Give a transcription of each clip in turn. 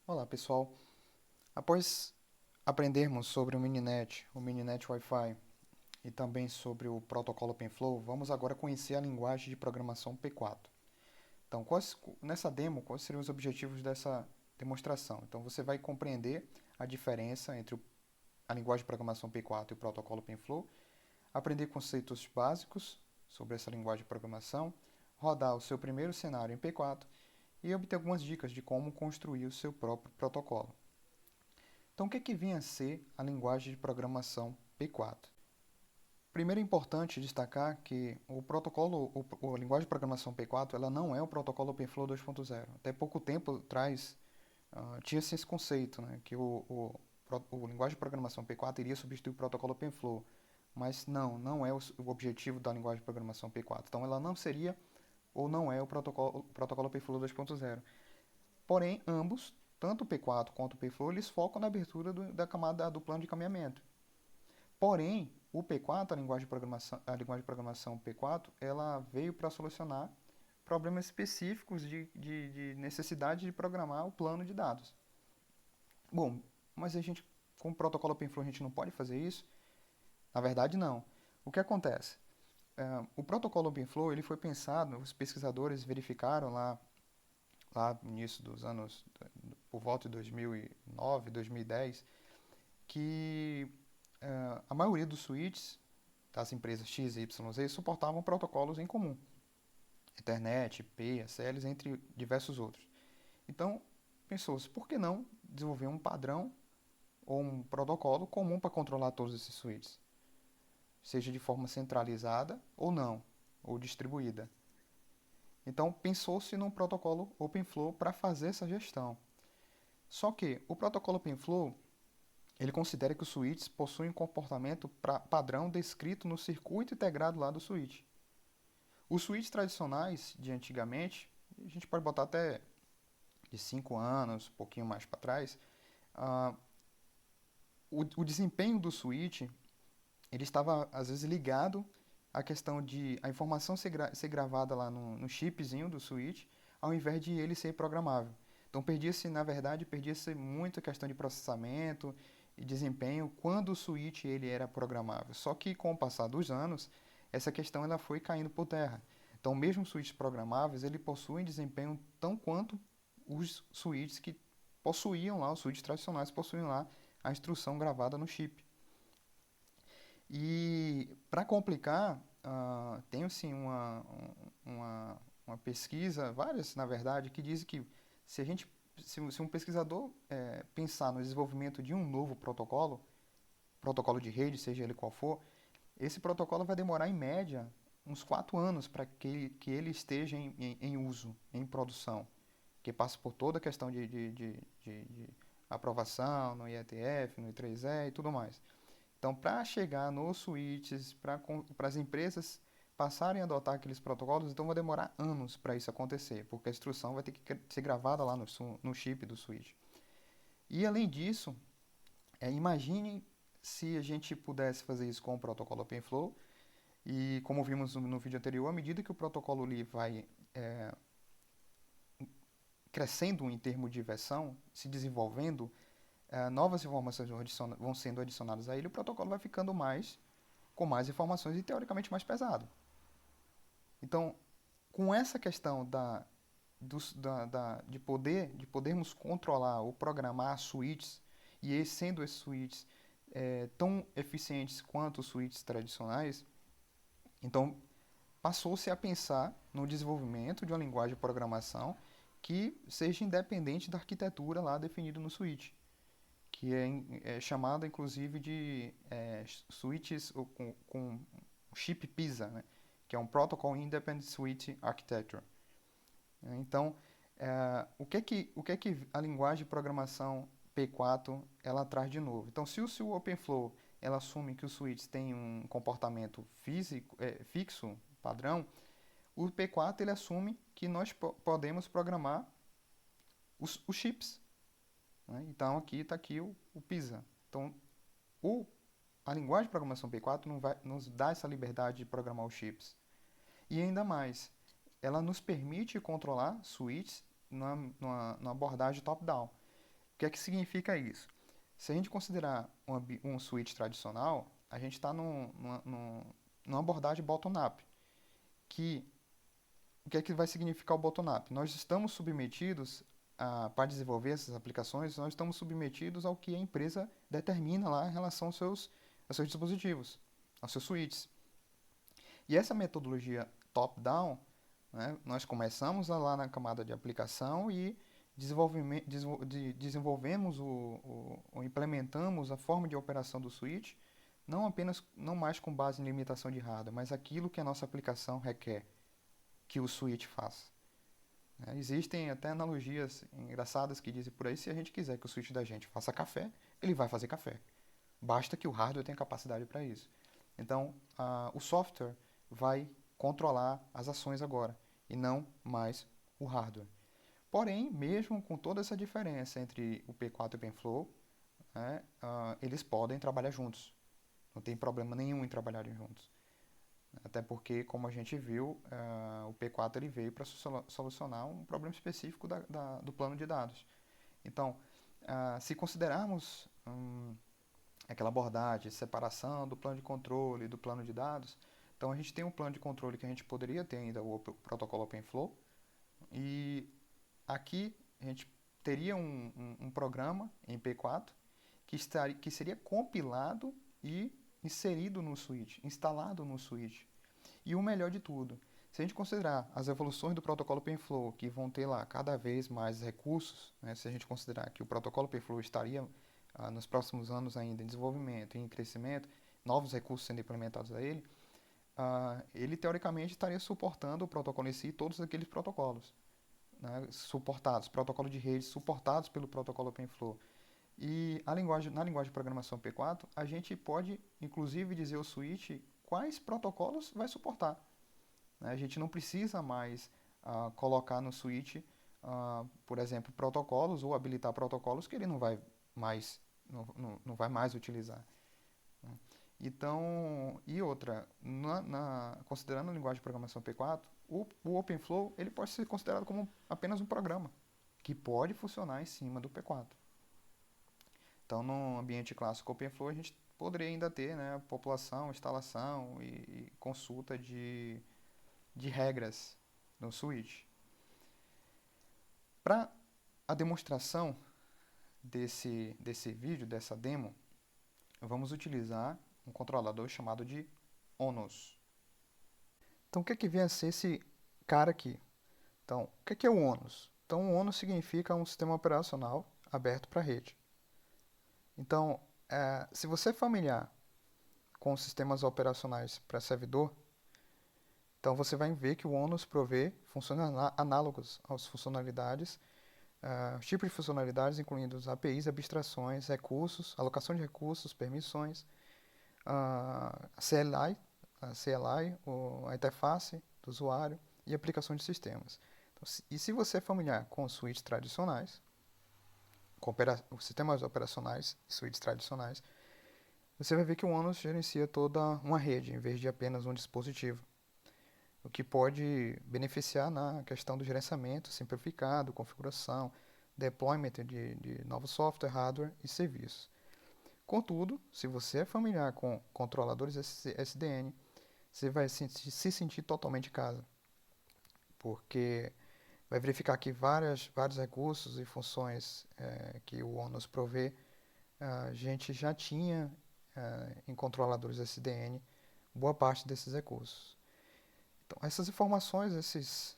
Olá, pessoal. Após aprendermos sobre o Mininet Wi-Fi e também sobre o protocolo OpenFlow, vamos agora conhecer a linguagem de programação P4. Então, nessa demo, quais seriam os objetivos dessa demonstração? Então, você vai compreender a diferença entre a linguagem de programação P4 e o protocolo OpenFlow, aprender conceitos básicos sobre essa linguagem de programação, rodar o seu primeiro cenário em P4 e obter algumas dicas de como construir o seu próprio protocolo. Então, o que vinha a ser a linguagem de programação P4? Primeiro é importante destacar que a linguagem de programação P4, ela não é o protocolo OpenFlow 2.0. Até pouco tempo atrás, tinha-se esse conceito, né, que o linguagem de programação P4 iria substituir o protocolo OpenFlow. Mas não é o objetivo da linguagem de programação P4. Então, ela não seria ou não é o protocolo OpenFlow 2.0. Porém, ambos, tanto o P4 quanto o P-Flow, eles focam na abertura da camada do plano de caminhamento. Porém, o P4, a linguagem de programação P4, ela veio para solucionar problemas específicos de necessidade de programar o plano de dados. Bom, mas com o protocolo OpenFlow, a gente não pode fazer isso? Na verdade, não. O que acontece? O protocolo OpenFlow ele foi pensado, os pesquisadores verificaram lá no início dos anos, por volta de 2009, 2010, que a maioria dos switches das empresas X e YZ suportavam protocolos em comum, Ethernet, IP, ACLs, entre diversos outros. Então, pensou-se, por que não desenvolver um padrão ou um protocolo comum para controlar todos esses switches, seja de forma centralizada ou não, ou distribuída. Então, pensou-se num protocolo OpenFlow para fazer essa gestão. Só que o protocolo OpenFlow ele considera que os switches possuem um comportamento padrão descrito no circuito integrado lá do switch. Os switches tradicionais de antigamente, a gente pode botar até de 5 anos, um pouquinho mais para trás, uh, o desempenho do switch ele estava às vezes ligado à questão de a informação ser gravada lá no chipzinho do switch, ao invés de ele ser programável. Então na verdade, perdia-se muito a questão de processamento e desempenho quando o switch ele era programável. Só que com o passar dos anos, essa questão ela foi caindo por terra. Então, mesmo os switches programáveis, ele possuem desempenho tão quanto os switches que possuíam lá, os switches tradicionais possuíam lá a instrução gravada no chip. E para complicar, tem sim uma pesquisa, várias na verdade, que dizem que se a gente se um pesquisador pensar no desenvolvimento de um novo protocolo de rede, seja ele qual for, esse protocolo vai demorar em média uns 4 anos para que ele esteja em uso, em produção, que passa por toda a questão de aprovação no IETF, no I3E e tudo mais. Então, para chegar nos switches, para as empresas passarem a adotar aqueles protocolos, então vai demorar anos para isso acontecer, porque a instrução vai ter que ser gravada lá no chip do switch. E além disso, imagine se a gente pudesse fazer isso com o protocolo OpenFlow, e como vimos no vídeo anterior, à medida que o protocolo ali vai crescendo em termos de versão, se desenvolvendo, novas informações vão sendo adicionadas a ele, o protocolo vai ficando com mais informações e teoricamente mais pesado. Então, com essa questão de podermos controlar ou programar switches, e sendo esses switches tão eficientes quanto os switches tradicionais, então passou-se a pensar no desenvolvimento de uma linguagem de programação que seja independente da arquitetura lá definida no switch, que é chamada inclusive de switches com chip PISA, né? Que é um Protocol Independent Switch Architecture. Então, o que a linguagem de programação P4 ela traz de novo? Então, se o OpenFlow ela assume que os switches têm um comportamento fixo, padrão, o P4 ele assume que nós podemos programar os chips. Né? Então, aqui está aqui o PISA. Então, a linguagem de programação P4 nos dá essa liberdade de programar os chips. E ainda mais, ela nos permite controlar switches numa abordagem top-down. O que é que significa isso? Se a gente considerar um switch tradicional, a gente está numa abordagem bottom-up, que o que é que vai significar o bottom-up? Nós estamos submetidos, para desenvolver essas aplicações, nós estamos submetidos ao que a empresa determina lá em relação aos seus dispositivos, aos seus switches. E essa metodologia top-down, né, nós começamos lá na camada de aplicação e desenvolvemos ou implementamos a forma de operação do switch, não mais com base em limitação de hardware, mas aquilo que a nossa aplicação requer que o switch faça. Existem até analogias engraçadas que dizem por aí, se a gente quiser que o switch da gente faça café, ele vai fazer café. Basta que o hardware tenha capacidade para isso. Então, o software vai controlar as ações agora, e não mais o hardware. Porém, mesmo com toda essa diferença entre o P4 e o PenFlow, né, eles podem trabalhar juntos. Não tem problema nenhum em trabalharem juntos. Até porque, como a gente viu, o P4 ele veio para solucionar um problema específico do plano de dados. Então, se considerarmos aquela abordagem, separação do plano de controle e do plano de dados, então a gente tem um plano de controle que a gente poderia ter ainda o protocolo OpenFlow, e aqui a gente teria um programa em P4 que seria compilado e inserido no switch, instalado no switch. E o melhor de tudo, se a gente considerar as evoluções do protocolo OpenFlow, que vão ter lá cada vez mais recursos, né, se a gente considerar que o protocolo OpenFlow estaria nos próximos anos ainda em desenvolvimento, em crescimento, novos recursos sendo implementados a ele, ele teoricamente estaria suportando o protocolo em si, todos aqueles protocolos, né, suportados, protocolo de rede suportados pelo protocolo OpenFlow. E na linguagem de programação P4, a gente pode, inclusive, dizer ao switch quais protocolos vai suportar. A gente não precisa mais colocar no switch, por exemplo, protocolos ou habilitar protocolos que ele não vai mais utilizar. Então, e outra, considerando a linguagem de programação P4, o OpenFlow ele pode ser considerado como apenas um programa que pode funcionar em cima do P4. Então, no ambiente clássico OpenFlow, a gente poderia ainda ter, né, população, instalação e consulta de regras no switch. Para a demonstração desse vídeo, dessa demo, vamos utilizar um controlador chamado de ONOS. Então, o que é que vem a ser esse cara aqui? Então, o que é o ONOS? Então, o ONOS significa um sistema operacional aberto para a rede. Então, se você é familiar com sistemas operacionais para servidor, então você vai ver que o ONOS provê funções análogos às funcionalidades, tipos de funcionalidades, incluindo as APIs, abstrações, recursos, alocação de recursos, permissões, a CLI, a interface do usuário e aplicação de sistemas. Então, e se você é familiar com suítes tradicionais, com sistemas operacionais e suítes tradicionais, você vai ver que o ONOS gerencia toda uma rede, em vez de apenas um dispositivo, o que pode beneficiar na questão do gerenciamento simplificado, configuração, deployment de novo software, hardware e serviços. Contudo, se você é familiar com controladores SDN, você vai se sentir totalmente em casa, porque vai verificar que vários recursos e funções que o ONOS provê, a gente já tinha em controladores SDN boa parte desses recursos. Então, essas informações, esses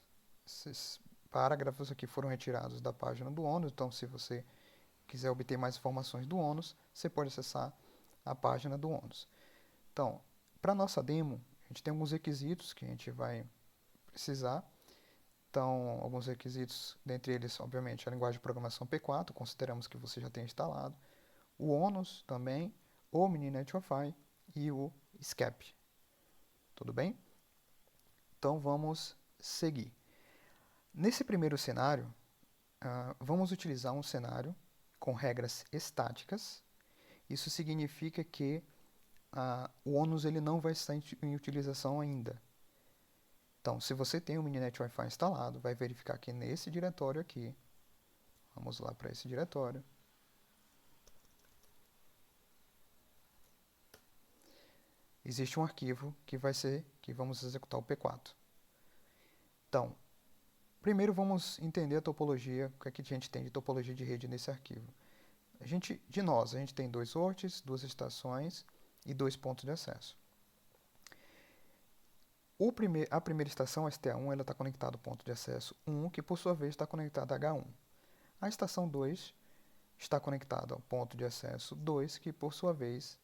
parágrafos aqui foram retirados da página do ONOS. Então, se você quiser obter mais informações do ONOS, você pode acessar a página do ONOS. Então, para a nossa demo, a gente tem alguns requisitos que a gente vai precisar. Então, alguns requisitos, dentre eles, obviamente, a linguagem de programação P4, consideramos que você já tenha instalado, o ONOS também, o Mininet Wi-Fi e o SCAP. Tudo bem? Então, vamos seguir. Nesse primeiro cenário, vamos utilizar um cenário com regras estáticas. Isso significa que o ONOS ele não vai estar em utilização ainda. Então, se você tem o Mininet Wi-Fi instalado, vai verificar que nesse diretório aqui, vamos lá para esse diretório, existe um arquivo que vamos executar o P4. Então, primeiro vamos entender a topologia, o que é que a gente tem de topologia de rede nesse arquivo. A gente tem 2 hosts, 2 estações e 2 pontos de acesso. A primeira estação, a STA1, ela está conectada ao ponto de acesso 1, que por sua vez está conectada a H1. A estação 2 está conectada ao ponto de acesso 2, que por sua vez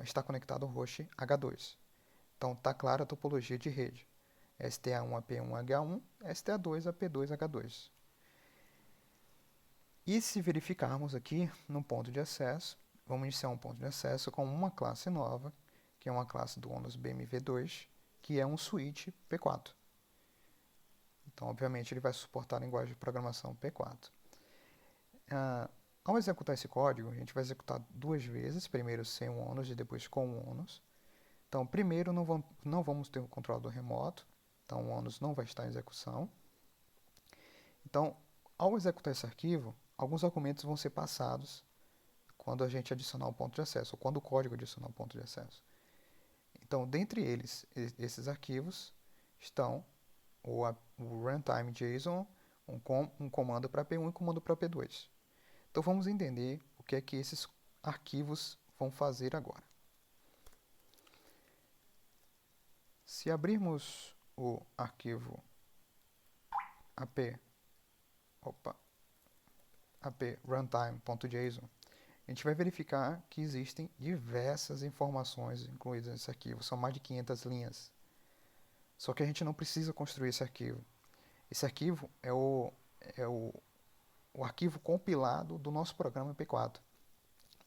está conectado ao host H2. Então está clara a topologia de rede. STA1 AP1 H1, STA2 AP2 H2. E se verificarmos aqui no ponto de acesso, vamos iniciar um ponto de acesso com uma classe nova, que é uma classe do ONUS BMV2, que é um switch P4. Então, obviamente, ele vai suportar a linguagem de programação P4. Ao executar esse código, a gente vai executar 2 vezes, primeiro sem o ONUS e depois com o ONUS. Então, primeiro não vamos ter o controlador remoto, então o ONUS não vai estar em execução. Então, ao executar esse arquivo, alguns argumentos vão ser passados quando a gente adicionar um ponto de acesso, ou quando o código adicionar um ponto de acesso. Então, dentre esses arquivos, estão o runtime JSON, um comando para P1 e um comando para P2. Então, vamos entender o que é que esses arquivos vão fazer agora. Se abrirmos o arquivo ap runtime.json, a gente vai verificar que existem diversas informações incluídas nesse arquivo. São mais de 500 linhas. Só que a gente não precisa construir esse arquivo. Esse arquivo é o arquivo compilado do nosso programa P4.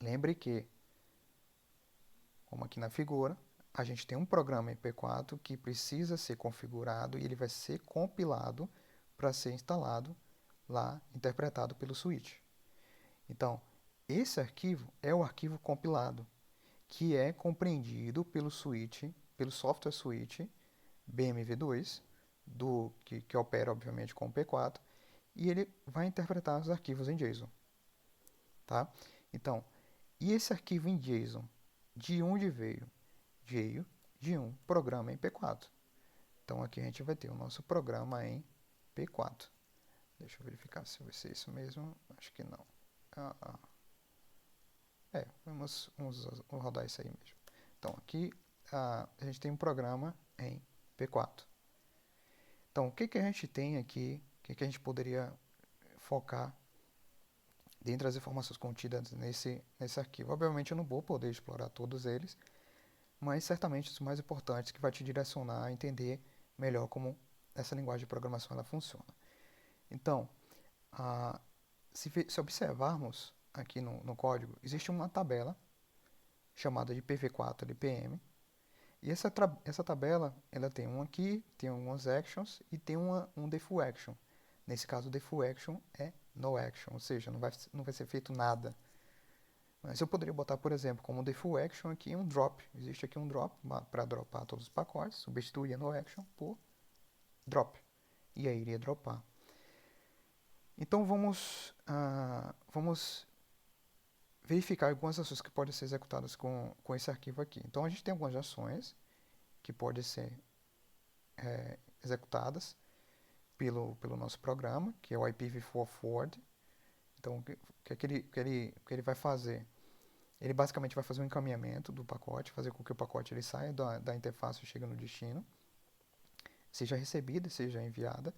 Lembre que, como aqui na figura, a gente tem um programa em P4 que precisa ser configurado e ele vai ser compilado para ser instalado lá, interpretado pelo switch. Então, esse arquivo é o arquivo compilado, que é compreendido pelo switch, pelo software switch BMV2, que opera, obviamente, com o P4, e ele vai interpretar os arquivos em JSON. Tá? Então, e esse arquivo em JSON, de onde veio? Veio de um programa em P4. Então, aqui a gente vai ter o nosso programa em P4. Deixa eu verificar se vai ser isso mesmo. Acho que não. Vamos rodar isso aí mesmo. Então, aqui a gente tem um programa em P4. Então, o que a gente tem aqui, o que a gente poderia focar dentre as informações contidas nesse arquivo? Obviamente, eu não vou poder explorar todos eles, mas certamente os mais importantes que vai te direcionar a entender melhor como essa linguagem de programação ela funciona. Então, se observarmos aqui no código, existe uma tabela chamada de PV4LPM, e essa tabela ela tem um aqui, tem algumas actions e tem um default action. Nesse caso, o default action é no action, ou seja, não vai ser feito nada. Mas eu poderia botar, por exemplo, como default action aqui um drop. Existe aqui um drop para dropar todos os pacotes, substituir no action por drop. E aí iria dropar. Então vamos verificar algumas ações que podem ser executadas com esse arquivo aqui. Então a gente tem algumas ações que podem ser executadas pelo nosso programa, que é o IPv4 forward. Então o que ele vai fazer? Ele basicamente vai fazer um encaminhamento do pacote, fazer com que o pacote ele saia da interface e chegue no destino, seja recebida, seja enviada.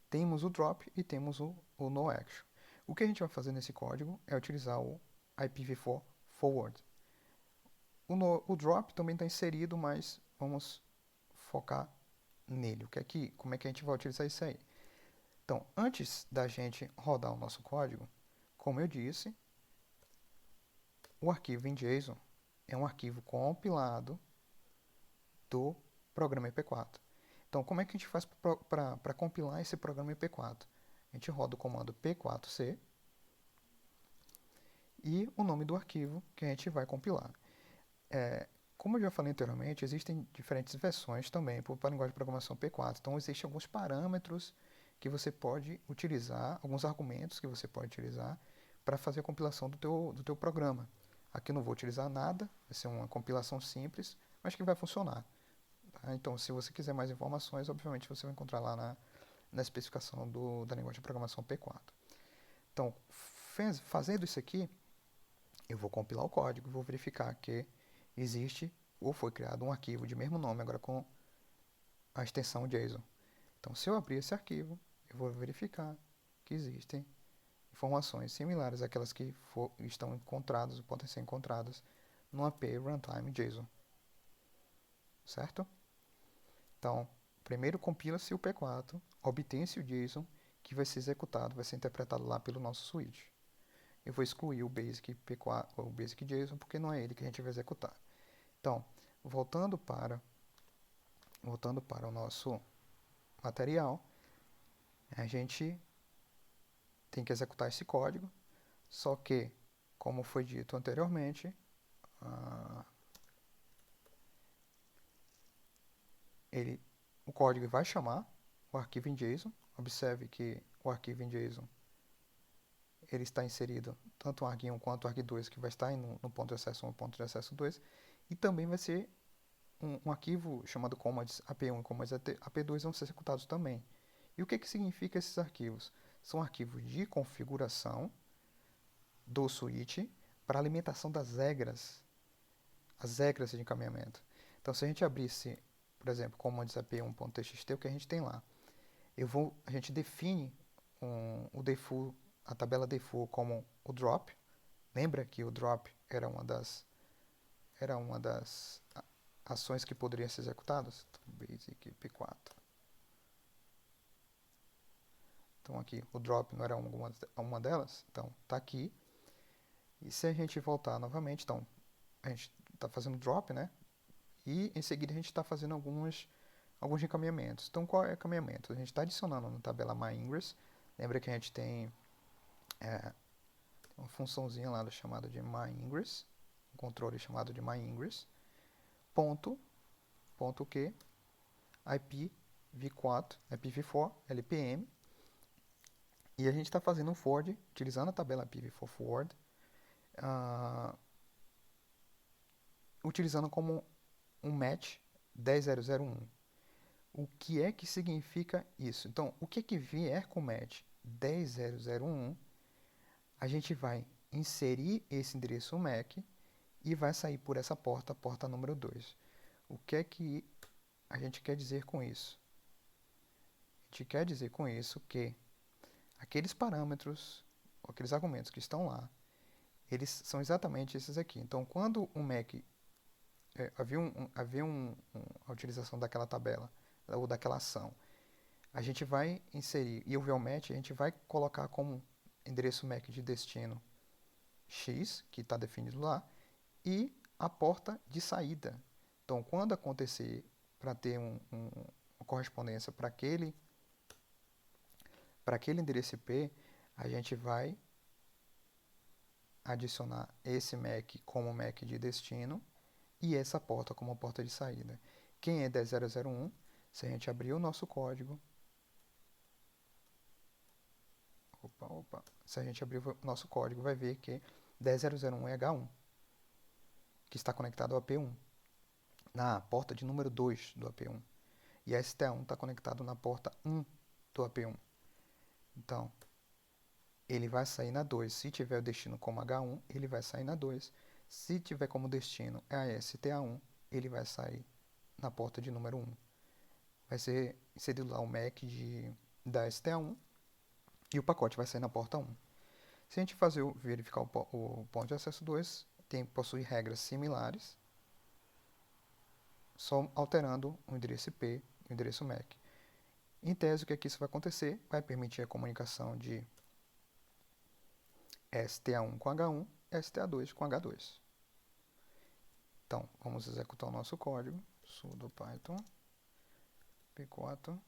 Temos o drop e temos o no action. O que a gente vai fazer nesse código é utilizar o IPv4 forward. O drop também está inserido, mas vamos focar nele. Como é que a gente vai utilizar isso aí? Então, antes da gente rodar o nosso código, como eu disse, o arquivo em JSON é um arquivo compilado do programa IP4. Então, como é que a gente faz para compilar esse programa IP4? A gente roda o comando p4c e o nome do arquivo que a gente vai compilar. Como eu já falei anteriormente, existem diferentes versões também para a linguagem de programação P4. Então, existem alguns parâmetros que você pode utilizar, alguns argumentos que você pode utilizar para fazer a compilação do teu programa. Aqui eu não vou utilizar nada, vai ser uma compilação simples, mas que vai funcionar. Tá? Então, se você quiser mais informações, obviamente você vai encontrar lá na especificação da linguagem de programação P4. Então, fazendo isso aqui, eu vou compilar o código, vou verificar que existe ou foi criado um arquivo de mesmo nome, agora com a extensão JSON. Então, se eu abrir esse arquivo, eu vou verificar que existem informações similares àquelas que estão encontradas ou podem ser encontradas no API Runtime JSON. Certo? Então, primeiro compila-se o P4, obtém-se o JSON, que vai ser executado, vai ser interpretado lá pelo nosso switch. Eu vou excluir o Basic P4, o Basic JSON, porque não é ele que a gente vai executar. Então, voltando para o nosso material, a gente tem que executar esse código, só que, como foi dito anteriormente, o código vai chamar o arquivo em JSON. Observe que o arquivo em JSON ele está inserido tanto o arg1 quanto o arg2, que vai estar no ponto de acesso 1 e ponto de acesso 2, e também vai ser um arquivo chamado commands ap1 e commands ap2 vão ser executados também. E o que significa esses arquivos? São arquivos de configuração do switch para alimentação das regras, as regras de encaminhamento. Então, se a gente abrisse, por exemplo, commands ap1.txt, o que a gente tem lá? A gente define o default, a tabela default como o drop. Lembra que o drop era uma das ações que poderiam ser executadas? Então, basic p4. Então aqui o drop não era uma delas, então está aqui. E se a gente voltar novamente, então a gente está fazendo drop, né? E em seguida a gente está fazendo alguns encaminhamentos. Então qual é o encaminhamento? A gente está adicionando na tabela myIngress. Lembra que a gente tem uma funçãozinha lá chamada de myIngress, um controle chamado de myIngress, ponto que IPv4, IPv4, LPM, e a gente está fazendo um forward, utilizando a tabela IPv4 forward, utilizando como um match 10001. O que é que significa isso? Então, o que vier com match 10001, a gente vai inserir esse endereço MAC e vai sair por essa porta, porta número 2. O que é que a gente quer dizer com isso? A gente quer dizer com isso que aqueles parâmetros, aqueles argumentos que estão lá, eles são exatamente esses aqui. Então, quando o MAC havia a utilização daquela tabela ou daquela ação, a gente vai inserir, e o VLMAT a gente vai colocar como endereço MAC de destino X, que está definido lá, e a porta de saída. Então, quando acontecer, para ter uma correspondência para aquele endereço IP, a gente vai adicionar esse MAC como MAC de destino e essa porta como porta de saída. Quem é 10001? Se a gente abrir o nosso código, se a gente abrir o nosso código, vai ver que 10001 é H1, que está conectado ao AP1, na porta de número 2 do AP1. E a STA1 está conectado na porta 1 do AP1. Então, ele vai sair na 2. Se tiver o destino como H1, ele vai sair na 2. Se tiver como destino a STA1, ele vai sair na porta de número 1. Vai ser inserido lá o MAC da STA1 e o pacote vai sair na porta 1. Se a gente verificar o ponto de acesso 2, possui regras similares, só alterando o endereço IP e o endereço MAC. Em tese, o que isso vai acontecer? Vai permitir a comunicação de STA1 com H1, STA2 com H2. Então, vamos executar o nosso código, sudo python p4.py.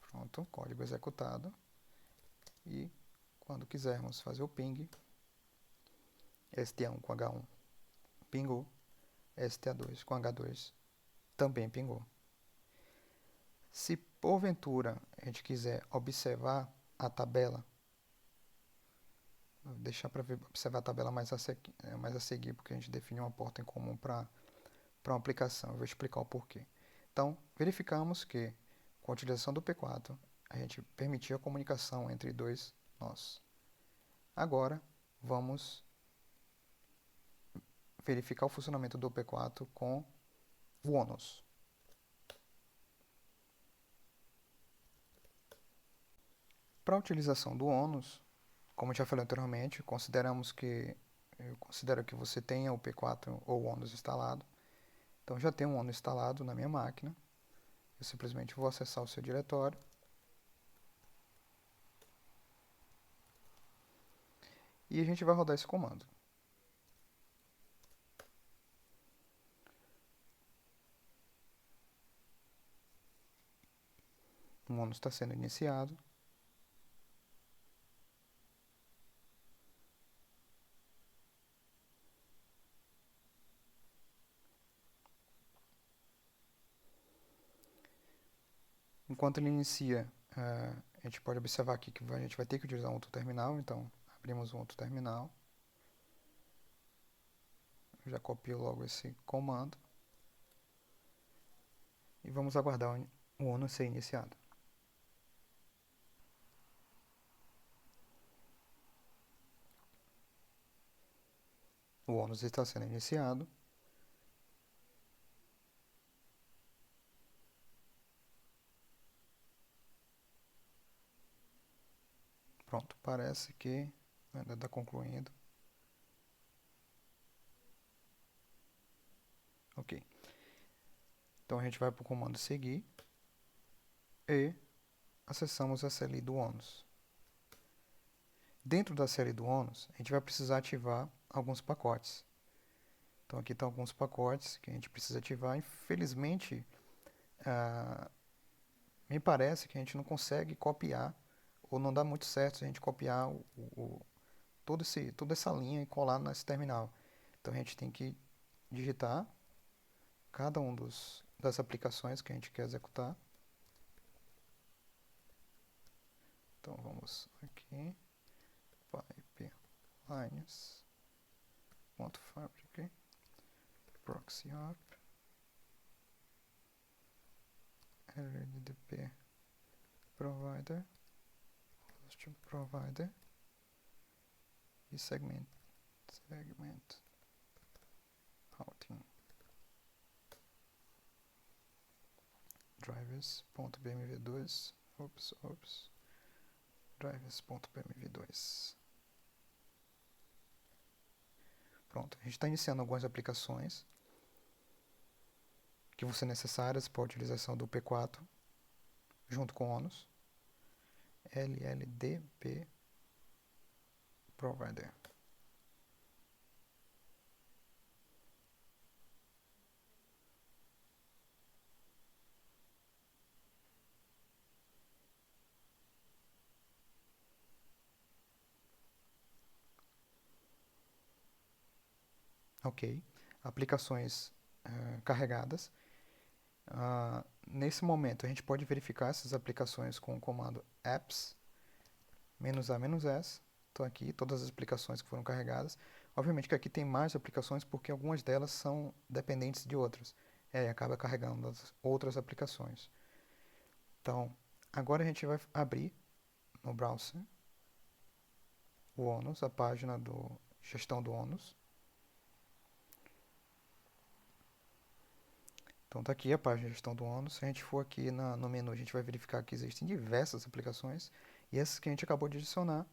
Pronto, código executado. E quando quisermos fazer o ping, STA1 com H1 pingou, STA2 com H2 também pingou. Se porventura a gente quiser observar a tabela, vou deixar para observar a tabela mais a seguir, porque a gente definiu uma porta em comum para uma aplicação. Eu vou explicar o porquê. Então, verificamos que com a utilização do P4, a gente permitiu a comunicação entre dois nós. Agora, vamos verificar o funcionamento do P4 com o ONUS. Para a utilização do ONUS, como eu já falei anteriormente, eu considero que você tenha o P4 ou o ONUS instalado. Então, já tenho um ONUS instalado na minha máquina. Eu simplesmente vou acessar o seu diretório. E a gente vai rodar esse comando. O ONUS está sendo iniciado. Enquanto ele inicia, a gente pode observar aqui que a gente vai ter que utilizar um outro terminal. Então, abrimos um outro terminal. Eu já copio logo esse comando. E vamos aguardar o ONUS ser iniciado. O ONUS está sendo iniciado. Pronto, parece que ainda está concluindo. Ok. Então a gente vai para o comando seguir e acessamos a CLI do ONUS. Dentro da série do ONUS, a gente vai precisar ativar alguns pacotes. Então aqui estão alguns pacotes que a gente precisa ativar. Infelizmente, me parece que a gente não consegue copiar, ou não dá muito certo se a gente copiar toda essa linha e colar nesse terminal. Então a gente tem que digitar cada um das aplicações que a gente quer executar. Então vamos aqui, pipelines, .fabric, proxy app, LLDP provider, host provider e segment routing. Drivers.bmv2, drivers.bmv2. Pronto, a gente está iniciando algumas aplicações que vão ser necessárias para a utilização do P4 junto com o ONUS. LLDP provider. Ok, aplicações carregadas. Nesse momento, a gente pode verificar essas aplicações com o comando apps "-a-s". Então aqui todas as aplicações que foram carregadas. Obviamente que aqui tem mais aplicações porque algumas delas são dependentes de outras. Acaba carregando as outras aplicações. Então, agora a gente vai abrir no browser o ONUS, a página do gestão do ONUS. Então está aqui a página de gestão do ONUS. Se a gente for aqui no menu, a gente vai verificar que existem diversas aplicações. E essas que a gente acabou de adicionar,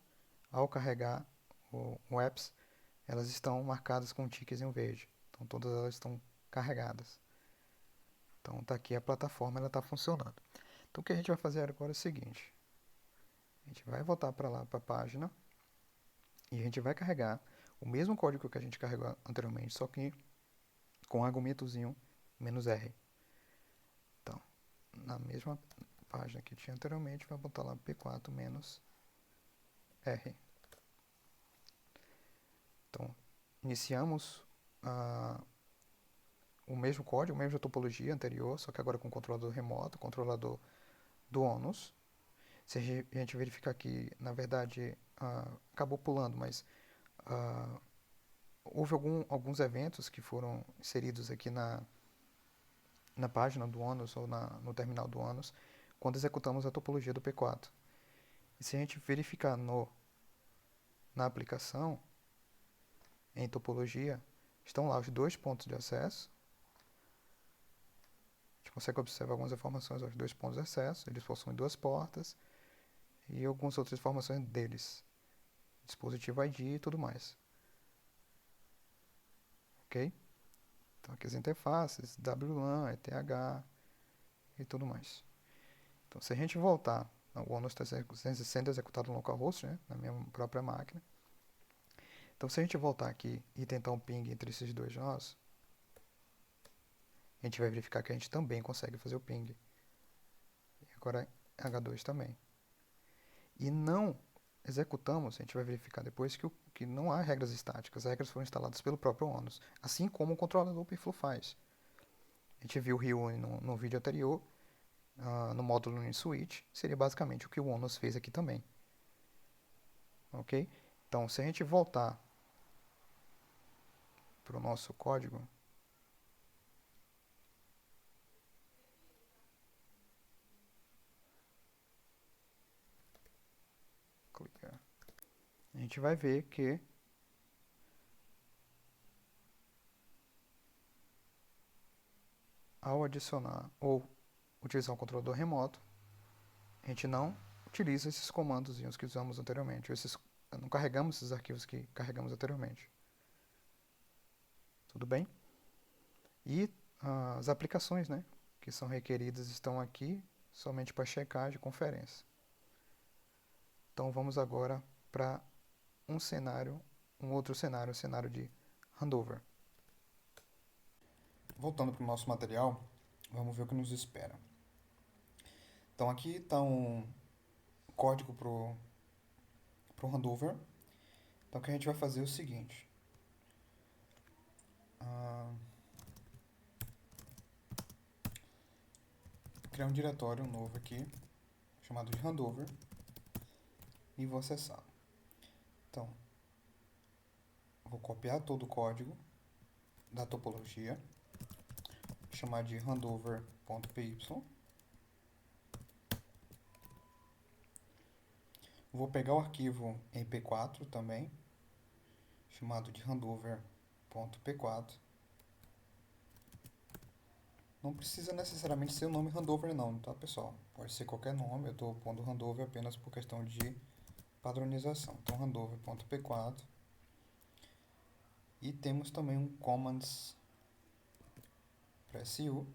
ao carregar o apps, elas estão marcadas com tickets em verde. Então todas elas estão carregadas. Então está aqui a plataforma, ela está funcionando. Então o que a gente vai fazer agora é o seguinte. A gente vai voltar para lá, para a página. E a gente vai carregar o mesmo código que a gente carregou anteriormente, só que com um argumentozinho "-r". Então, na mesma página que tinha anteriormente, vai botar lá P4 "-r". Então, iniciamos o mesmo código, a mesma topologia anterior, só que agora com controlador remoto, controlador do ônus. Se a gente verificar que, na verdade, acabou pulando, mas houve alguns eventos que foram inseridos aqui na página do ônus ou no terminal do ônus quando executamos a topologia do P4. E se a gente verificar na aplicação, em topologia, estão lá os dois pontos de acesso. A gente consegue observar algumas informações aos dois pontos de acesso. Eles possuem duas portas e algumas outras informações deles. Dispositivo ID e tudo mais. Ok? Então aqui as interfaces, WLAN, ETH e tudo mais. Então se a gente voltar, o ONU está sendo executado no localhost, né, na minha própria máquina. Então se a gente voltar aqui e tentar um ping entre esses dois nós, a gente vai verificar que a gente também consegue fazer o ping. E agora H2 também. E não executamos, a gente vai verificar depois que não há regras estáticas, as regras foram instaladas pelo próprio ONUS, assim como o controlador OpenFlow faz. A gente viu o Reune no vídeo anterior, no módulo UniSwitch, seria basicamente o que o ONUS fez aqui também. Ok? Então, se a gente voltar para o nosso código, a gente vai ver que ao adicionar ou utilizar um controlador remoto, a gente não utiliza esses comandos que usamos anteriormente, não carregamos esses arquivos que carregamos anteriormente. Tudo bem? E as aplicações, né, que são requeridas estão aqui somente para checar de conferência. Então vamos agora para um outro cenário, o cenário de handover. Voltando para o nosso material, vamos ver o que nos espera. Então aqui está um código para o handover. Então o que a gente vai fazer é o seguinte. Criar um diretório novo aqui, chamado de handover, e vou acessar. Então, vou copiar todo o código da topologia, chamar de handover.py. Vou pegar o arquivo em P4 também, chamado de handover.p4. Não precisa necessariamente ser o nome handover não, tá pessoal? Pode ser qualquer nome, eu estou pondo handover apenas por questão de padronização. Então handover.p4. E temos também um commands para S1.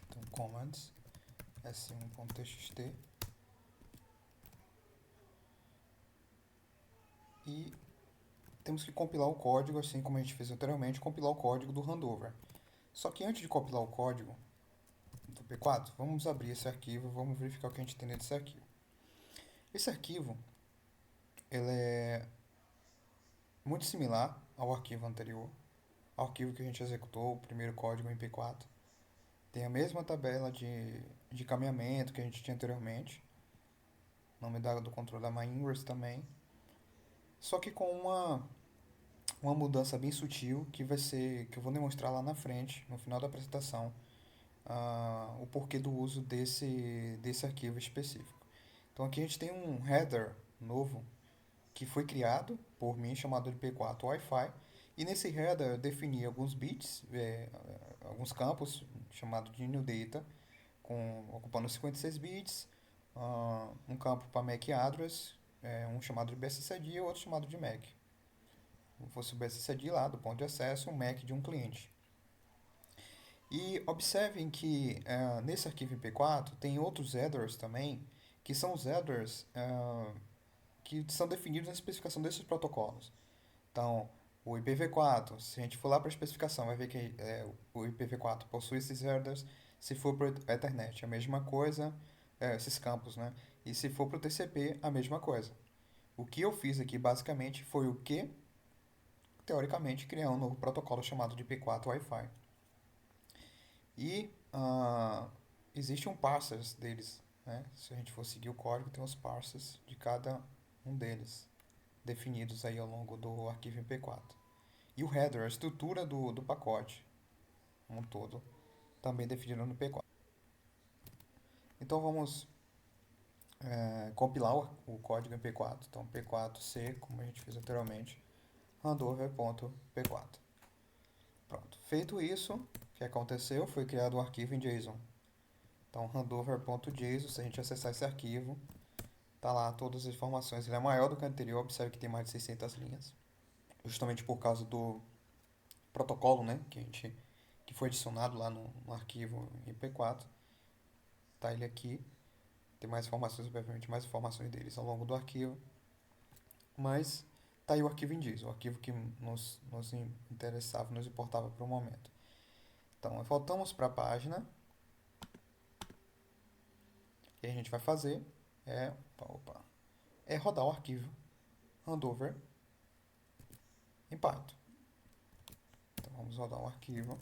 Então commands s1.txt. E temos que compilar o código, assim como a gente fez anteriormente, compilar o código do handover. Só que antes de compilar o código do P4, vamos abrir esse arquivo, vamos verificar o que a gente tem dentro desse arquivo. Esse arquivo, ele é muito similar ao arquivo anterior, ao arquivo que a gente executou, o primeiro código em P4. Tem a mesma tabela de caminhamento que a gente tinha anteriormente, nome do controle da MyIngress também, só que com uma mudança bem sutil que eu vou demonstrar lá na frente, no final da apresentação, o porquê do uso desse arquivo específico. Então aqui a gente tem um header novo que foi criado por mim, chamado de P4 Wi-Fi, e nesse header eu defini alguns bits, alguns campos, chamado de new data, ocupando 56 bits, um campo para MAC address, um chamado de BSSID e outro chamado de MAC. Se fosse o BSSID lá, do ponto de acesso, um MAC de um cliente. E observem que nesse arquivo IP4 tem outros headers também, que são os headers que são definidos na especificação desses protocolos. Então, o IPv4, se a gente for lá para a especificação, vai ver que o IPv4 possui esses headers. Se for para a Ethernet, a mesma coisa, esses campos, né? E se for para o TCP, a mesma coisa. O que eu fiz aqui, basicamente, foi o que, teoricamente, criar um novo protocolo chamado de IP4 Wi-Fi. E existe um parsers deles, né? Se a gente for seguir o código, tem os parsers de cada um deles, definidos aí ao longo do arquivo MP4. E o header, a estrutura do pacote, como um todo, também definido no P4. Então vamos compilar o código em P4. Então P4C, como a gente fez anteriormente, handover.p4. Pronto. Feito isso, o que aconteceu foi criado um arquivo em JSON. Então handover.json, se a gente acessar esse arquivo, tá lá todas as informações. Ele é maior do que o anterior, observe que tem mais de 600 linhas, justamente por causa do protocolo, né, que foi adicionado lá no arquivo em P4. Tá ele aqui. Tem mais informações, obviamente, mais informações deles ao longo do arquivo. Mas tá aí o arquivo em JSON, o arquivo que nos interessava, nos importava para o momento. Então, voltamos para a página. O que a gente vai fazer é rodar o arquivo handover em Python. Então, vamos rodar o arquivo.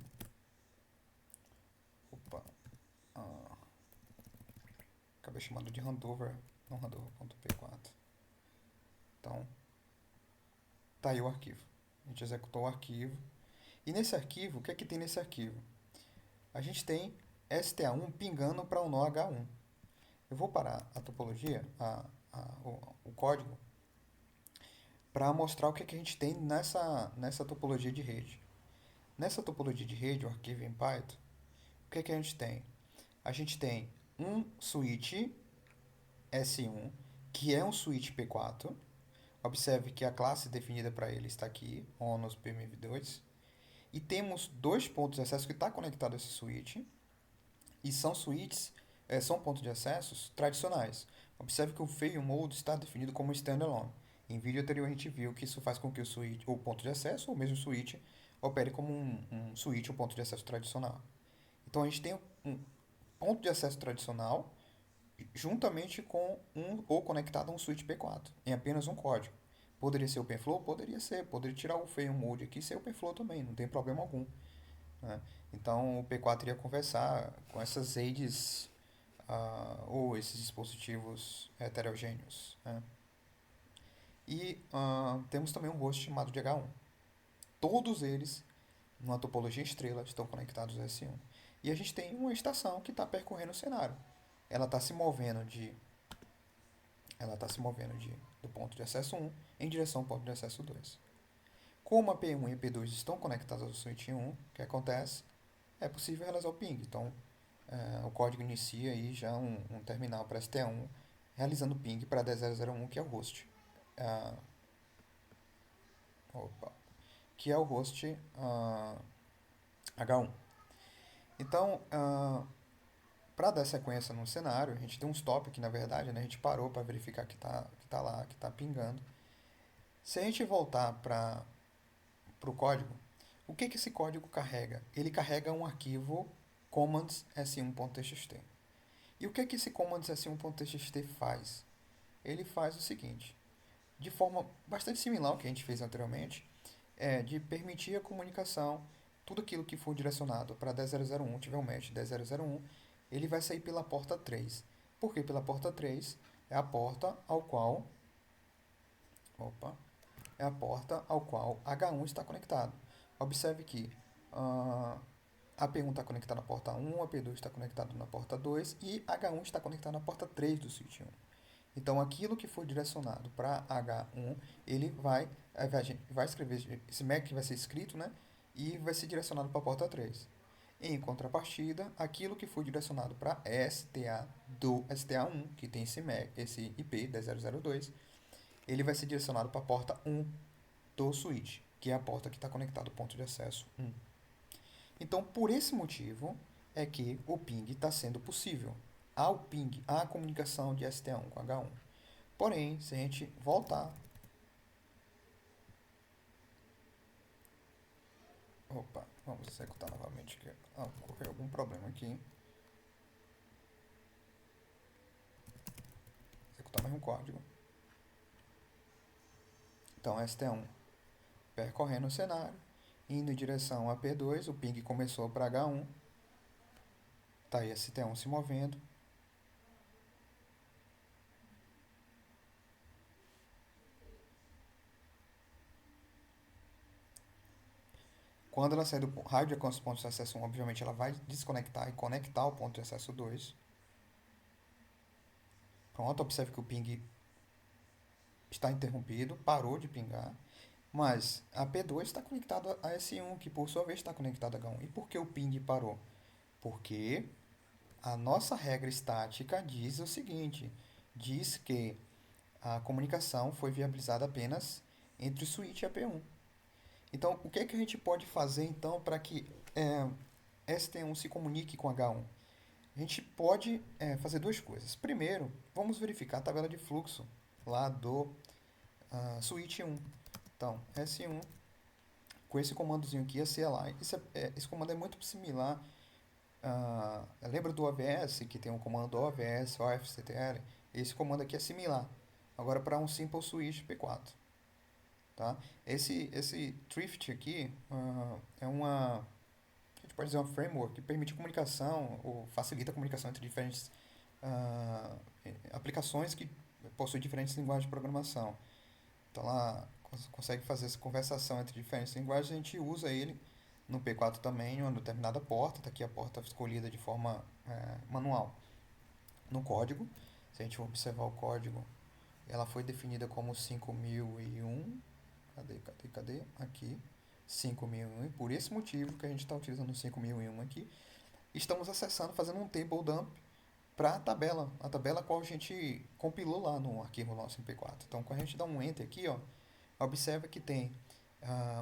Acabei chamando de handover, não handover.p4. Então, tá aí o arquivo. A gente executou o arquivo. E nesse arquivo, o que é que tem nesse arquivo? A gente tem STA1 pingando para o nó H1. Eu vou parar a topologia, o código, para mostrar o que, é que a gente tem nessa topologia de rede. Nessa topologia de rede, o arquivo em Python, o que, é que a gente tem? A gente tem um switch S1, que é um switch P4. Observe que a classe definida para ele está aqui, ONOS PMV2. E temos dois pontos de acesso que está conectado a esse switch. E são switches, são pontos de acessos tradicionais. Observe que o fail mode está definido como standalone. Em vídeo anterior a gente viu que isso faz com que o ponto de acesso, ou mesmo switch, opere como um switch, um ponto de acesso tradicional. Então a gente tem um ponto de acesso tradicional juntamente com ou conectado a um switch P4, em apenas um código. Poderia ser OpenFlow? Poderia ser. Poderia tirar o fail mode aqui e ser OpenFlow também, não tem problema algum. Né? Então o P4 iria conversar com essas redes ou esses dispositivos heterogêneos. Né? E temos também um host chamado de H1. Todos eles, numa topologia estrela, estão conectados a S1. E a gente tem uma estação que está percorrendo o cenário. Ela está se movendo do ponto de acesso 1 em direção ao ponto de acesso 2. Como a P1 e a P2 estão conectadas ao switch 1, o que acontece? É possível realizar o ping. Então, o código inicia aí já um terminal para ST1 realizando ping para 10.0.0.1, que é o host. Que é o host H1. Então, para dar sequência no cenário, a gente tem um stop aqui, na verdade, né? A gente parou para verificar que tá lá, que está pingando. Se a gente voltar para o código, o que esse código carrega? Ele carrega um arquivo commands s1.txt. E o que esse commands s1.txt faz? Ele faz o seguinte, de forma bastante similar ao que a gente fez anteriormente, de permitir a comunicação, tudo aquilo que for direcionado para 10.0.0.1, tiver um match 10.0.0.1, ele vai sair pela porta 3. Por que pela porta 3? É a porta ao qual H1 está conectado. Observe que a P1 está conectada na porta 1, a P2 está conectada na porta 2 e H1 está conectado na porta 3 do switch 1. Então, aquilo que for direcionado para H1, ele vai escrever, esse MAC vai ser escrito, né? E vai ser direcionado para a porta 3. Em contrapartida, aquilo que for direcionado para STA do STA1, que tem esse IP 10.0.0.2, ele vai ser direcionado para a porta 1 do switch, que é a porta que está conectada ao ponto de acesso 1. Então, por esse motivo, é que o ping está sendo possível. Há o ping, há a comunicação de STA1 com H1. Porém, se a gente voltar... vamos executar novamente aqui. Ocorreu algum problema aqui. Executar mais um código. Então, STA1 percorrendo o cenário, indo em direção a P2, o ping começou para H1. Tá aí a ST1 se movendo. Quando ela sair do raio de alcance do ponto de acesso 1, obviamente ela vai desconectar e conectar o ponto de acesso 2. Pronto, observe que o ping está interrompido, parou de pingar. Mas a P2 está conectada a S1, que por sua vez está conectada a H1. E por que o ping parou? Porque a nossa regra estática diz o seguinte: diz que a comunicação foi viabilizada apenas entre o switch e a P1. Então, o que é que a gente pode fazer então para que ST1 se comunique com H1? A gente pode fazer duas coisas. Primeiro, vamos verificar a tabela de fluxo lá do switch 1. Então, S1 com esse comandozinho aqui, a CLI. Esse comando é muito similar. Lembra do OVS, que tem um comando OVS, OFCTL? Esse comando aqui é similar. Agora para um Simple Switch P4. Tá? Esse Thrift aqui é uma, a gente pode dizer, uma framework que permite comunicação ou facilita a comunicação entre diferentes aplicações que possuem diferentes linguagens de programação. Então lá consegue fazer essa conversação entre diferentes linguagens. A gente usa ele no P4 também, em uma determinada porta. Está aqui a porta escolhida de forma manual. No código, se a gente observar o código, ela foi definida como 5001. Cadê? Aqui. 5001. E por esse motivo que a gente está utilizando o 5001 aqui, estamos acessando, fazendo um table dump para a tabela qual a gente compilou lá no arquivo nosso MP4. Então, quando a gente dá um enter aqui, ó, observa que tem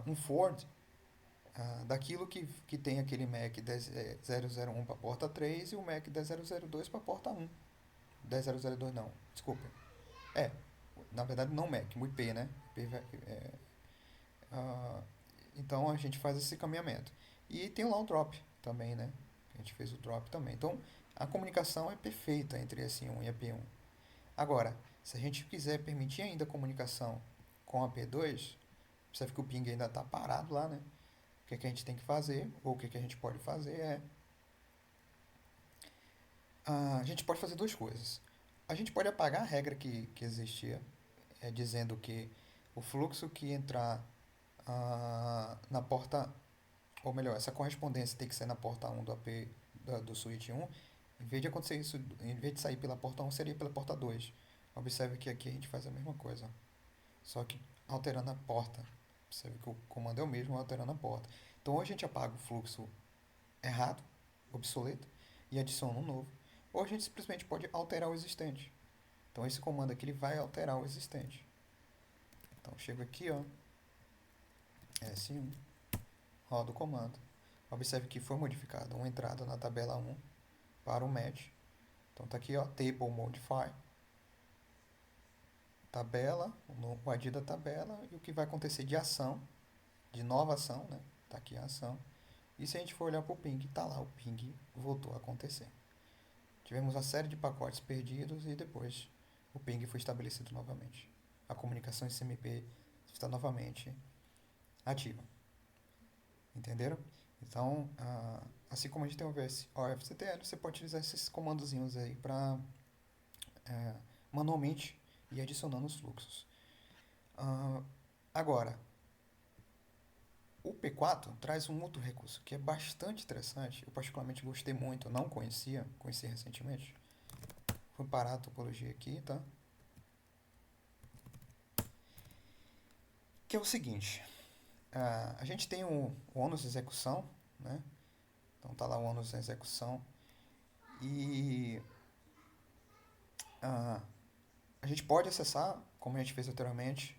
um forward daquilo que tem aquele MAC 10001 para a porta 3 e o MAC 10002 para a porta 1. 10002 não, desculpa. Na verdade não MAC, o IP, né? Então a gente faz esse caminhamento. E tem lá o drop também, né? A gente fez o drop também. Então a comunicação é perfeita entre a S1 e a P1. Agora, se a gente quiser permitir ainda a comunicação com a P2, observe que o ping ainda está parado lá, né? O que, é que a gente tem que fazer, ou o que, é que a gente pode fazer a gente pode fazer duas coisas. A gente pode apagar a regra que existia, dizendo que o fluxo que entrar na porta, ou melhor, essa correspondência tem que ser na porta 1 do AP do switch 1. Em vez de acontecer isso, em vez de sair pela porta 1, seria pela porta 2. Observe que aqui a gente faz a mesma coisa, só que alterando a porta. Observe que o comando é o mesmo, alterando a porta. Então, ou a gente apaga o fluxo errado, obsoleto, e adiciona um novo, ou a gente simplesmente pode alterar o existente. Então, esse comando aqui ele vai alterar o existente. Então, chego aqui, ó, S1, roda o comando. Observe que foi modificada uma entrada na tabela 1 para o match. Então tá aqui, ó, table modify, tabela, o ID da tabela e o que vai acontecer de ação, de nova ação, né? Tá aqui a ação. E se a gente for olhar para o ping, tá lá, o ping voltou a acontecer. Tivemos uma série de pacotes perdidos e depois o ping foi estabelecido novamente. A comunicação SMP está novamente ativa. Entenderam? Então, assim como a gente tem o OFCTL, você pode utilizar esses comandozinhos aí para manualmente ir adicionando os fluxos. Agora, o P4 traz um outro recurso que é bastante interessante. Eu particularmente gostei muito, eu não conhecia, conheci recentemente. Fui parar a topologia aqui, tá? Que é o seguinte, a gente tem o ônus de execução, né? Então tá lá o ônus de execução e a gente pode acessar, como a gente fez anteriormente,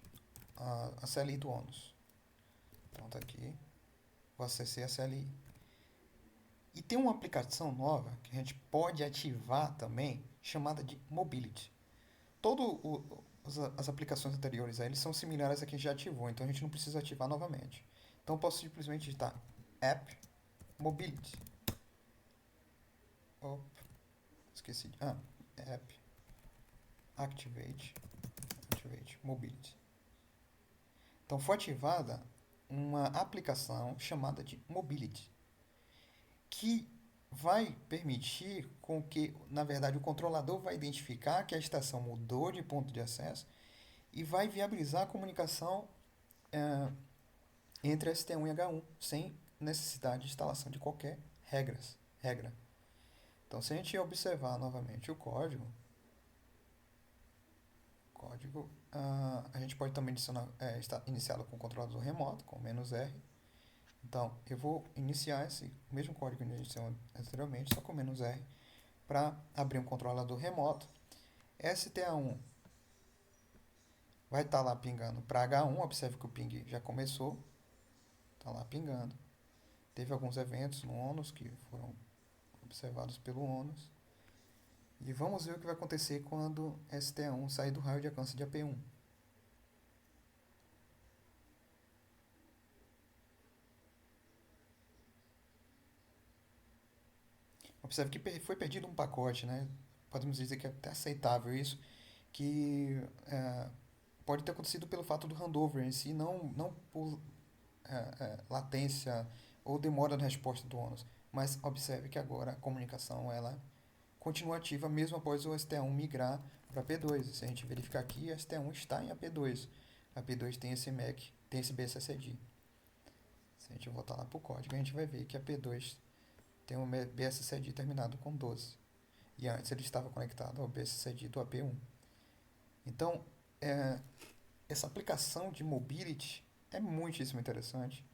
a CLI do ônus. Então tá aqui, vou acessar a CLI. E tem uma aplicação nova que a gente pode ativar também, chamada de Mobility. As aplicações anteriores a eles são similares a que a gente já ativou, então a gente não precisa ativar novamente. Então eu posso simplesmente digitar app mobility. Esqueci. App activate mobility. Então foi ativada uma aplicação chamada de Mobility, que vai permitir com que, na verdade, o controlador vai identificar que a estação mudou de ponto de acesso e vai viabilizar a comunicação entre ST1 e H1, sem necessidade de instalação de qualquer regra. Então, se a gente observar novamente o código, a gente pode também iniciá-lo com o controlador remoto, com "-r". Então, eu vou iniciar esse mesmo código que a gente iniciou anteriormente, só com "-r", para abrir um controlador remoto. STA1 vai estar lá pingando para H1, observe que o ping já começou, está lá pingando. Teve alguns eventos no ONUS que foram observados pelo ONUS. E vamos ver o que vai acontecer quando STA1 sair do raio de alcance de AP1. Observe que foi perdido um pacote, né? Podemos dizer que é até aceitável isso, que pode ter acontecido pelo fato do handover em si, não por latência ou demora na resposta do ONUS. Mas observe que agora a comunicação ela continua ativa mesmo após o ST1 migrar para P2. Se a gente verificar aqui, a ST1 está em AP2. A P2 tem esse MAC, tem esse BSSD. Se a gente voltar lá para o código, a gente vai ver que a P2 tem um BSSD terminado com 12. E antes ele estava conectado ao BSSD do AP1. Então, essa aplicação de mobility é muitíssimo interessante,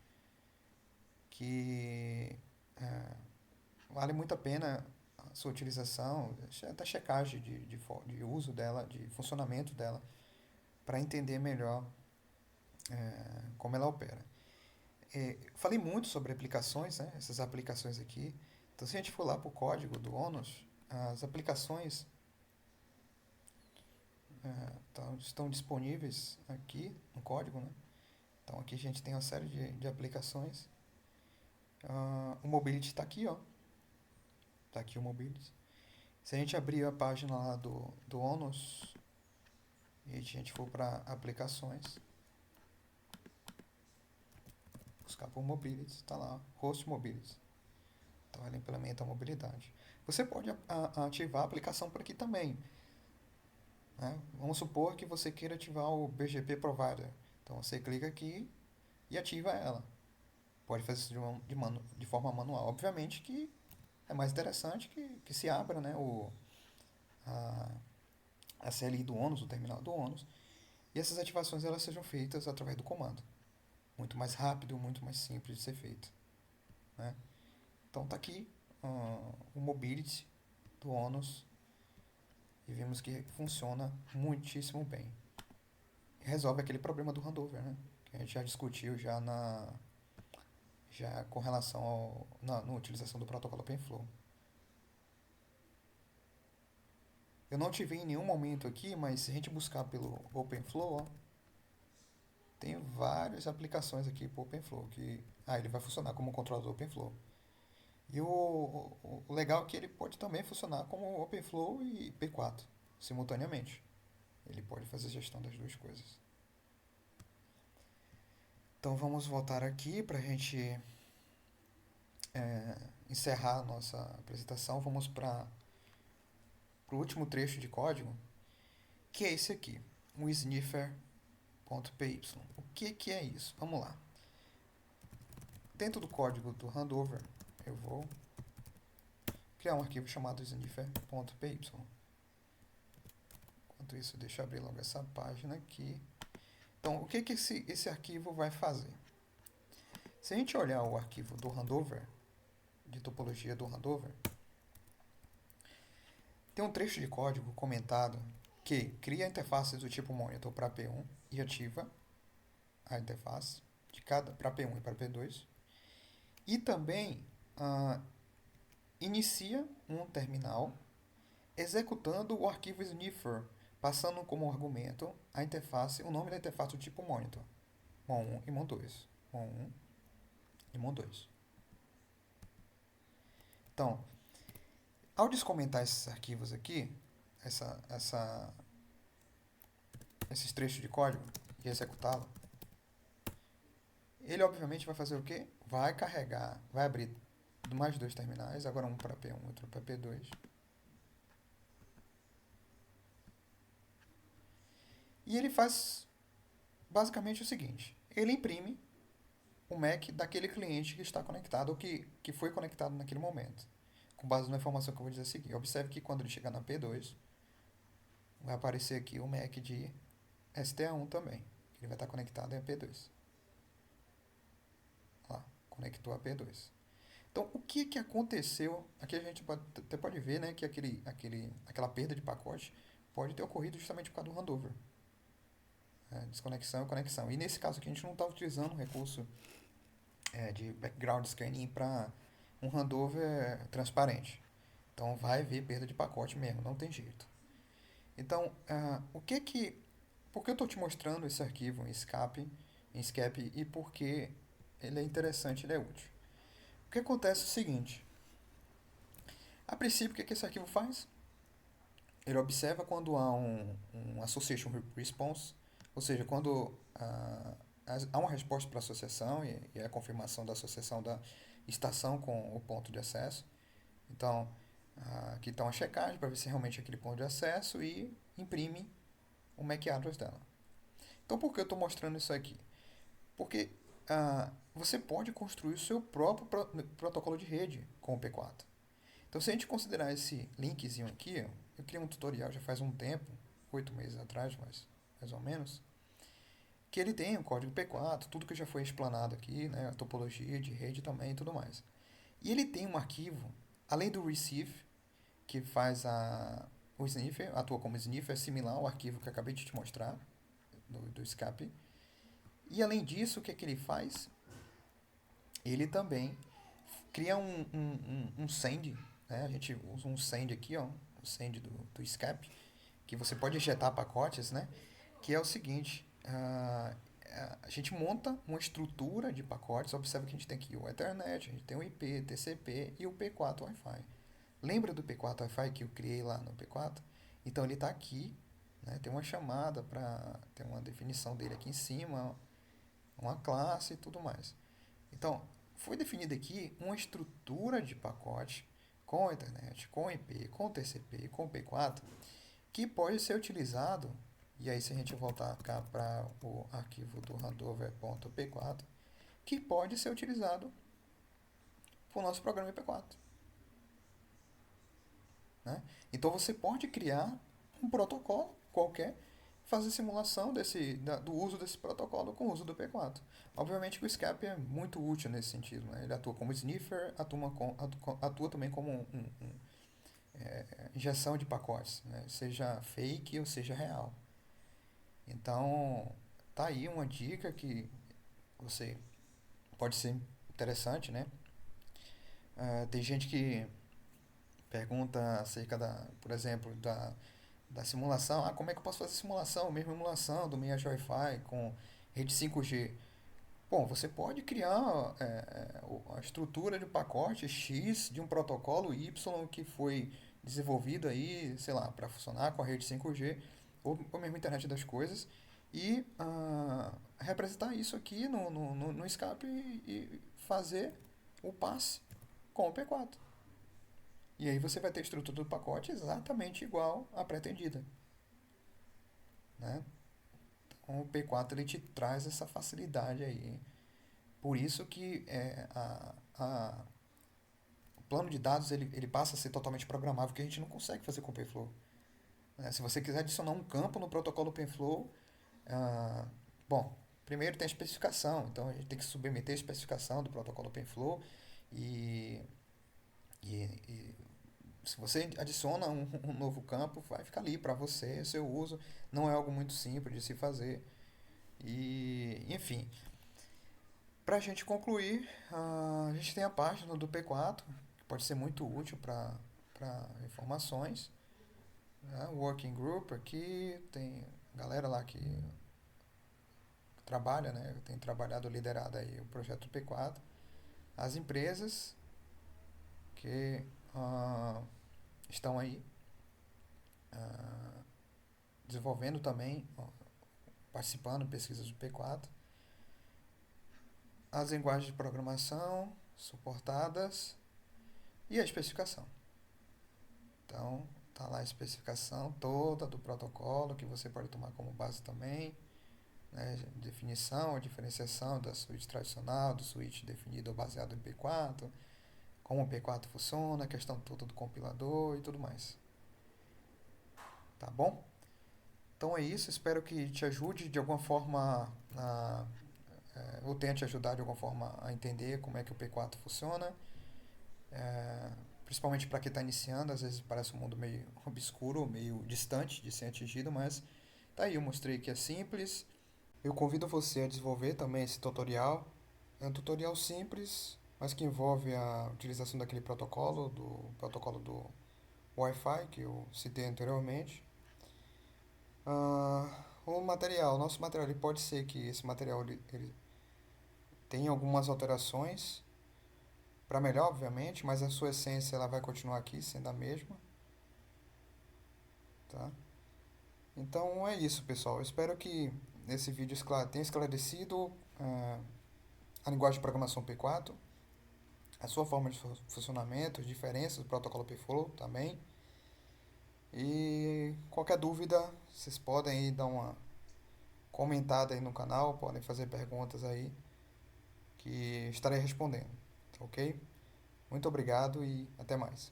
que vale muito a pena a sua utilização, até checagem de uso dela, de funcionamento dela, para entender melhor como ela opera. Falei muito sobre aplicações, né? Essas aplicações aqui. Então, se a gente for lá para o código do ONUS, as aplicações estão disponíveis aqui no código, né? Então, aqui a gente tem uma série de aplicações. O Mobility está aqui, ó. Está aqui o Mobility. Se a gente abrir a página lá do ONUS e a gente for para aplicações, buscar por Mobility, está lá, Host Mobility. Então, ela implementa a mobilidade. Você pode ativar a aplicação por aqui também. Né? Vamos supor que você queira ativar o BGP Provider. Então, você clica aqui e ativa ela. Pode fazer isso de forma manual. Obviamente que é mais interessante que se abra, né, a CLI do ONUS, o terminal do ONUS, e essas ativações elas sejam feitas através do comando. Muito mais rápido, muito mais simples de ser feito. Né? Então está aqui o Mobility do ONUS e vimos que funciona muitíssimo bem. Resolve aquele problema do handover, né? Que a gente já discutiu já com relação na utilização do protocolo OpenFlow. Eu não tive em nenhum momento aqui, mas se a gente buscar pelo OpenFlow, ó, tem várias aplicações aqui para o OpenFlow que ele vai funcionar como um controlador OpenFlow. E o legal é que ele pode também funcionar como OpenFlow e P4 simultaneamente. Ele pode fazer gestão das duas coisas. Então vamos voltar aqui para a gente encerrar a nossa apresentação. Vamos para o último trecho de código, que é esse aqui, o sniffer.py. O que é isso? Vamos lá. Dentro do código do handover, eu vou criar um arquivo chamado sniffer.py. Enquanto isso, deixa eu abrir logo essa página aqui. Então, o que esse arquivo vai fazer? Se a gente olhar o arquivo do handover, de topologia do handover, tem um trecho de código comentado que cria a interface do tipo monitor para P1 e ativa a interface para P1 e para P2. E também inicia um terminal executando o arquivo sniffer, passando como argumento a interface, o nome da interface do tipo monitor, mon1 e mon2. Mon1 e mon2. Então, ao descomentar esses arquivos aqui, esses trechos de código e executá-lo, ele obviamente vai fazer o quê? Vai carregar, vai abrir mais dois terminais, agora um para P1 e outro para P2. E ele faz basicamente o seguinte: ele imprime o MAC daquele cliente que está conectado ou que foi conectado naquele momento, com base na informação que eu vou dizer a seguir. Observe que quando ele chegar na P2, vai aparecer aqui o MAC de STA1 também. Ele vai estar conectado em P2. Lá, conectou a P2. Então, o que aconteceu? Aqui a gente até pode ver, né, que aquela perda de pacote pode ter ocorrido justamente por causa do handover. Desconexão e conexão. E nesse caso aqui a gente não está utilizando o recurso de background scanning para um handover transparente. Então vai haver perda de pacote mesmo, não tem jeito. Então, por que eu estou te mostrando esse arquivo em SCAP e por que ele é interessante, ele é útil? O que acontece é o seguinte: a princípio, o que esse arquivo faz? Ele observa quando há um association response, ou seja, quando há uma resposta para a associação e a confirmação da associação da estação com o ponto de acesso. Então, aqui está uma checagem para ver se realmente é aquele ponto de acesso e imprime o MAC address dela. Então, por que eu estou mostrando isso aqui? Porque você pode construir o seu próprio protocolo de rede com o P4. Então, se a gente considerar esse linkzinho aqui, eu criei um tutorial já faz um tempo, 8 meses atrás, mais ou menos, que ele tem o código P4, tudo que já foi explanado aqui, né, a topologia de rede também e tudo mais. E ele tem um arquivo, além do receive, que faz o sniffer, atua como sniffer, é similar ao arquivo que eu acabei de te mostrar, do escape. E além disso, o que é que ele faz? Ele também cria um send, né? A gente usa um send aqui, ó, o send do escape, que você pode injetar pacotes, né? Que é o seguinte: a gente monta uma estrutura de pacotes. Observa que a gente tem aqui o Ethernet, a gente tem o IP, TCP e o P4 Wi-Fi. Lembra do P4 Wi-Fi que eu criei lá no P4? Então ele está aqui, né? Tem uma chamada para ter uma definição dele aqui em cima, uma classe e tudo mais. Então, foi definida aqui uma estrutura de pacote com a internet, com IP, com TCP, com P4, que pode ser utilizado, e aí se a gente voltar cá para o arquivo do handover.p4, que pode ser utilizado para o nosso programa IP4. Né? Então você pode criar um protocolo qualquer, fazer simulação do uso desse protocolo com o uso do P4. Obviamente que o SCAP é muito útil nesse sentido. Né? Ele atua como sniffer, atua também como injeção de pacotes, né? Seja fake ou seja real. Então, tá aí uma dica que você pode ser interessante, né? Tem gente que pergunta acerca por exemplo, da simulação. Como é que eu posso fazer simulação, mesma emulação do minha Wi-Fi com rede 5G? Bom, você pode criar a estrutura de pacote X de um protocolo Y que foi desenvolvido aí, sei lá, para funcionar com a rede 5G ou mesmo internet das coisas e representar isso aqui no escape e fazer o passe com o P4. E aí você vai ter a estrutura do pacote exatamente igual à pretendida. Né? Então o P4 ele te traz essa facilidade aí. Por isso que o plano de dados ele passa a ser totalmente programável, que a gente não consegue fazer com o OpenFlow. Né? Se você quiser adicionar um campo no protocolo OpenFlow, bom, primeiro tem a especificação, então a gente tem que submeter a especificação do protocolo OpenFlow e se você adiciona um novo campo, vai ficar ali para você, seu uso. Não é algo muito simples de se fazer. E, enfim, para a gente concluir, a gente tem a página do P4, que pode ser muito útil para informações. Né? O Working Group aqui, tem galera lá que trabalha, né? Tem trabalhado, liderado aí o projeto P4. As empresas que estão aí desenvolvendo também, participando de pesquisas do P4. As linguagens de programação suportadas e a especificação. Então, tá lá a especificação toda do protocolo, que você pode tomar como base também, né? Definição, diferenciação da suíte tradicional, do switch definido ou baseado em P4, como o P4 funciona, a questão toda do compilador e tudo mais. Tá bom? Então é isso, espero que te ajude de alguma forma ou tenha te ajudado de alguma forma a entender como é que o P4 funciona. Principalmente para quem está iniciando, às vezes parece um mundo meio obscuro, meio distante de ser atingido, mas tá aí, eu mostrei que é simples. Eu convido você a desenvolver também esse tutorial. É um tutorial simples, mas que envolve a utilização daquele protocolo do Wi-Fi que eu citei anteriormente. Nosso material, ele pode ser que esse material ele tenha algumas alterações para melhor, obviamente, mas a sua essência ela vai continuar aqui sendo a mesma, tá? Então é isso, pessoal. Eu espero que esse vídeo tenha esclarecido a linguagem de programação P4, a sua forma de funcionamento, as diferenças do protocolo P-Flow também. E qualquer dúvida, vocês podem aí dar uma comentada aí no canal, podem fazer perguntas aí que estarei respondendo, ok? Muito obrigado e até mais.